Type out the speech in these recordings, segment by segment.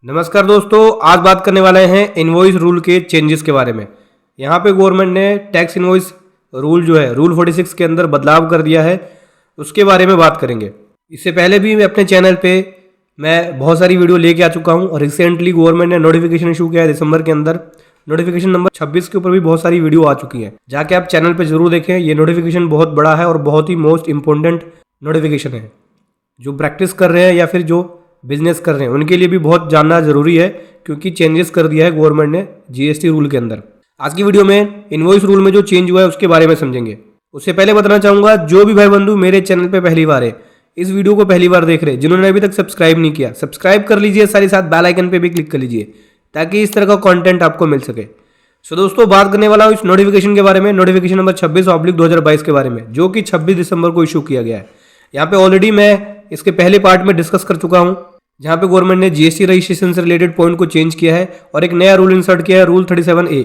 नमस्कार दोस्तों, आज बात करने वाले हैं इनवॉइस रूल के चेंजेस के बारे में। यहाँ पे गवर्नमेंट ने टैक्स इनवॉइस रूल जो है रूल 46 के अंदर बदलाव कर दिया है, उसके बारे में बात करेंगे। इससे पहले भी मैं अपने चैनल पे मैं बहुत सारी वीडियो लेके आ चुका हूँ और रिसेंटली गवर्नमेंट ने नोटिफिकेशन इशू किया है दिसंबर के अंदर। नोटिफिकेशन नंबर 26 के ऊपर भी बहुत सारी वीडियो आ चुकी हैं, जाके आप चैनल पर जरूर देखें। ये नोटिफिकेशन बहुत बड़ा है और बहुत ही मोस्ट इंपॉर्टेंट नोटिफिकेशन है। जो प्रैक्टिस कर रहे हैं या फिर जो बिजनेस कर रहे हैं उनके लिए भी बहुत जानना जरूरी है, क्योंकि चेंजेस कर दिया है गवर्नमेंट ने जीएसटी रूल के अंदर। आज की वीडियो में इनवॉइस रूल में जो चेंज हुआ है उसके बारे में समझेंगे। उससे पहले बताना चाहूंगा, जो भी भाई बंधु मेरे चैनल पे पहली बार है, इस वीडियो को पहली बार देख रहे हैं, जिन्होंने अभी तक सब्सक्राइब नहीं किया, सब्सक्राइब कर लीजिए, साथ ही साथ बेल आइकन पे भी क्लिक कर लीजिए ताकि इस तरह का कंटेंट आपको मिल सके। सो दोस्तों, बात करने वाला हूँ इस नोटिफिकेशन के बारे में, नोटिफिकेशन नंबर 26/2022 के बारे में, जो कि 26 दिसंबर को इशू किया गया है। यहाँ पे ऑलरेडी मैं इसके पहले पार्ट में डिस्कस कर चुका हूँ, जहां पे गवर्नमेंट ने जीएसटी रजिस्ट्रेशन से रिलेटेड पॉइंट को चेंज किया है और एक नया रूल इंसर्ट किया है, रूल 37A।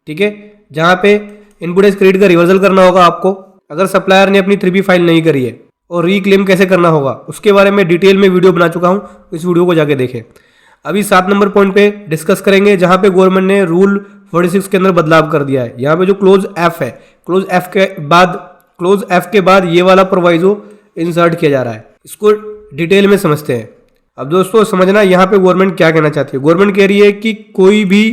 ठीक है, जहां पे इनपुट एज क्रेडिट का रिवर्सल करना होगा आपको अगर सप्लायर ने अपनी 3B फाइल नहीं करी है, और रीक्लेम कैसे करना होगा उसके बारे में डिटेल में वीडियो बना चुका हूं, इस वीडियो को जाके देखें। अभी 7 नंबर पॉइंट पे डिस्कस करेंगे, जहां पे गवर्नमेंट ने रूल 46 के अंदर बदलाव कर दिया है। यहाँ पे जो क्लोज एफ है, क्लोज एफ के बाद ये वाला प्रोवाइजो इंसर्ट किया जा रहा है। इसको डिटेल में समझते हैं। अब दोस्तों समझना, यहाँ पे गवर्नमेंट क्या कहना चाहती है। गवर्नमेंट कह रही है कि कोई भी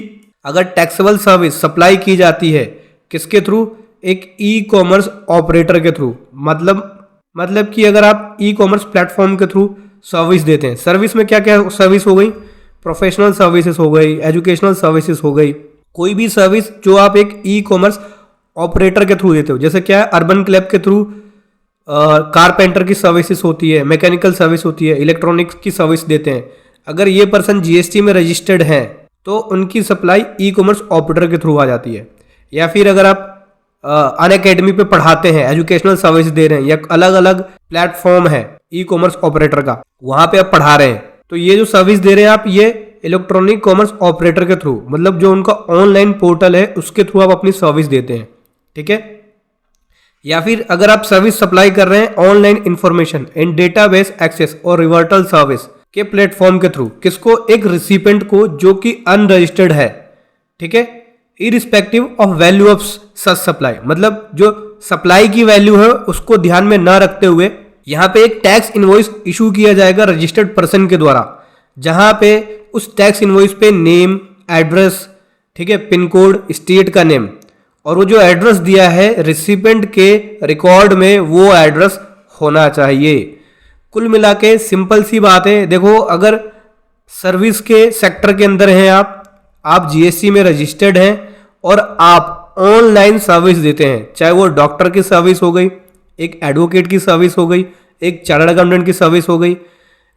अगर टैक्सेबल सर्विस सप्लाई की जाती है, किसके थ्रू? एक ई कॉमर्स ऑपरेटर के थ्रू। मतलब कि अगर आप ई कॉमर्स प्लेटफॉर्म के थ्रू सर्विस देते हैं, सर्विस में क्या क्या सर्विस हो गई? प्रोफेशनल सर्विसेज हो गई, एजुकेशनल सर्विसेज हो गई, कोई भी सर्विस जो आप एक ई कॉमर्स ऑपरेटर के थ्रू देते हो। जैसे क्या है, अर्बन क्लैब के थ्रू कारपेंटर की सर्विसेज होती है, मैकेनिकल सर्विस होती है, इलेक्ट्रॉनिक्स की सर्विस देते हैं। अगर ये पर्सन जीएसटी में रजिस्टर्ड हैं तो उनकी सप्लाई ई कॉमर्स ऑपरेटर के थ्रू आ जाती है। या फिर अगर आप अन अकेडमी पे पढ़ाते हैं, एजुकेशनल सर्विस दे रहे हैं, या अलग अलग प्लेटफॉर्म है ई कॉमर्स ऑपरेटर का, वहां पे आप पढ़ा रहे हैं, तो ये जो सर्विस दे रहे हैं आप, ये इलेक्ट्रॉनिक कॉमर्स ऑपरेटर के थ्रू, मतलब जो उनका ऑनलाइन पोर्टल है उसके थ्रू आप अपनी सर्विस देते हैं। ठीक है, या फिर अगर आप सर्विस सप्लाई कर रहे हैं online information in database access और रिवर्टल सर्विस के प्लेटफॉर्म के थ्रू, किसको? एक रिसिपेंट को जो कि अनरजिस्टर्ड है। ठीक है, irrespective of value of such supply, मतलब जो सप्लाई की वैल्यू है उसको ध्यान में ना रखते हुए यहाँ पे एक टैक्स इनवॉइस इशू किया जाएगा रजिस्टर्ड पर्सन के द्वारा, जहां पे उस टैक्स इनवॉइस पे नेम, एड्रेस, ठीक है, पिन कोड, स्टेट का नेम, और वो जो एड्रेस दिया है रिसिपेंट के रिकॉर्ड में वो एड्रेस होना चाहिए। कुल मिला के सिंपल सी बात है। देखो, अगर सर्विस के सेक्टर के अंदर हैं आप जीएसटी में रजिस्टर्ड हैं और आप ऑनलाइन सर्विस देते हैं, चाहे वो डॉक्टर की सर्विस हो गई, एक एडवोकेट की सर्विस हो गई, एक चार्टर्ड अकाउंटेंट की सर्विस हो गई,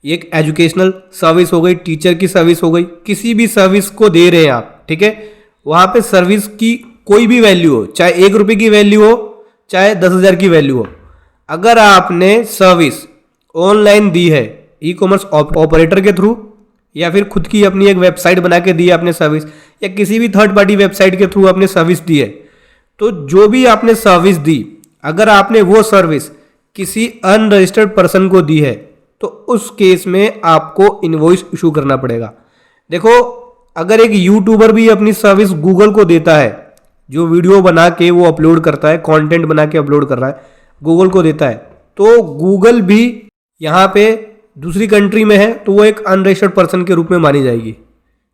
एक एजुकेशनल सर्विस हो गई, टीचर की सर्विस हो गई, किसी भी सर्विस को दे रहे हैं आप, ठीक है, वहां पे सर्विस की कोई भी वैल्यू हो, चाहे 1 रुपये की वैल्यू हो, चाहे 10,000 की वैल्यू हो, अगर आपने सर्विस ऑनलाइन दी है ई कॉमर्स ऑपरेटर के थ्रू, या फिर खुद की अपनी एक वेबसाइट बना के दी है आपने सर्विस, या किसी भी थर्ड पार्टी वेबसाइट के थ्रू आपने सर्विस दी है, तो जो भी आपने सर्विस दी, अगर आपने वो सर्विस किसी अनरजिस्टर्ड पर्सन को दी है तो उस केस में आपको इनवॉइस इशू करना पड़ेगा। देखो, अगर एक यूट्यूबर भी अपनी सर्विस गूगल को देता है, जो वीडियो बना के वो अपलोड करता है, कंटेंट बना के अपलोड कर रहा है, गूगल को देता है, तो गूगल भी यहाँ पे दूसरी कंट्री में है तो वो एक अनरजिस्टर्ड पर्सन के रूप में मानी जाएगी।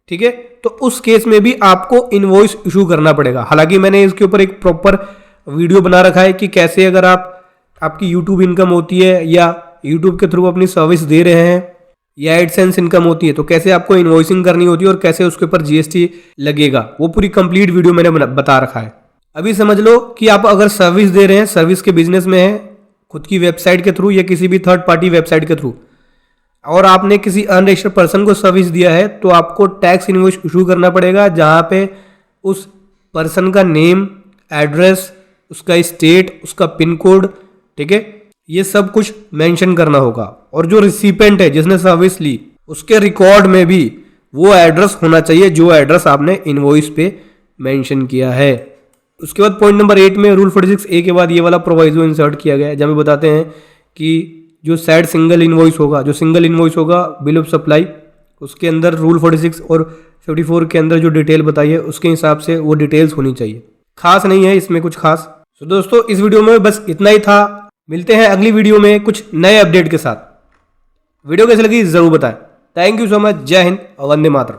ठीक है, तो उस केस में भी आपको इनवॉइस इशू करना पड़ेगा। हालांकि मैंने इसके ऊपर एक प्रॉपर वीडियो बना रखा है कि कैसे अगर आपकी यूट्यूब इनकम होती है या यूट्यूब के थ्रू अपनी सर्विस दे रहे हैं या एडसेंस इनकम होती है, तो कैसे आपको इनवॉइसिंग करनी होती है और कैसे उसके ऊपर जीएसटी लगेगा, वो पूरी कंप्लीट वीडियो मैंने बता रखा है। अभी समझ लो कि आप अगर सर्विस दे रहे हैं, सर्विस के बिजनेस में है, खुद की वेबसाइट के थ्रू या किसी भी थर्ड पार्टी वेबसाइट के थ्रू, और आपने किसी अनरजिस्टर्ड पर्सन को सर्विस दिया है, तो आपको टैक्स इनवॉइस इशू करना पड़ेगा, जहां पे उस पर्सन का नेम, एड्रेस, उसका स्टेट, उसका पिन कोड, ठीक है, ये सब कुछ मेंशन करना होगा। और जो रिसिपेंट है जिसने सर्विस ली, उसके रिकॉर्ड में भी वो एड्रेस होना चाहिए जो एड्रेस आपने इनवॉइस पे मेंशन किया है। उसके बाद पॉइंट नंबर 8 में रूल 46A के बाद ये वाला प्रोवाइजो इंसर्ट किया गया है, जहाँ पे बताते हैं कि जो सैड सिंगल इनवॉइस होगा, जो सिंगल इनवॉइस होगा बिल ऑफ सप्लाई, उसके अंदर रूल 46 और 54 के अंदर जो डिटेल बताई है उसके हिसाब से वो डिटेल्स होनी चाहिए। खास नहीं है इसमें कुछ खास। तो दोस्तों इस वीडियो में बस इतना ही था। मिलते हैं अगली वीडियो में कुछ नए अपडेट के साथ। वीडियो कैसी लगी जरूर बताएं। Thank you so much. जय हिंद और वंदे मातरम।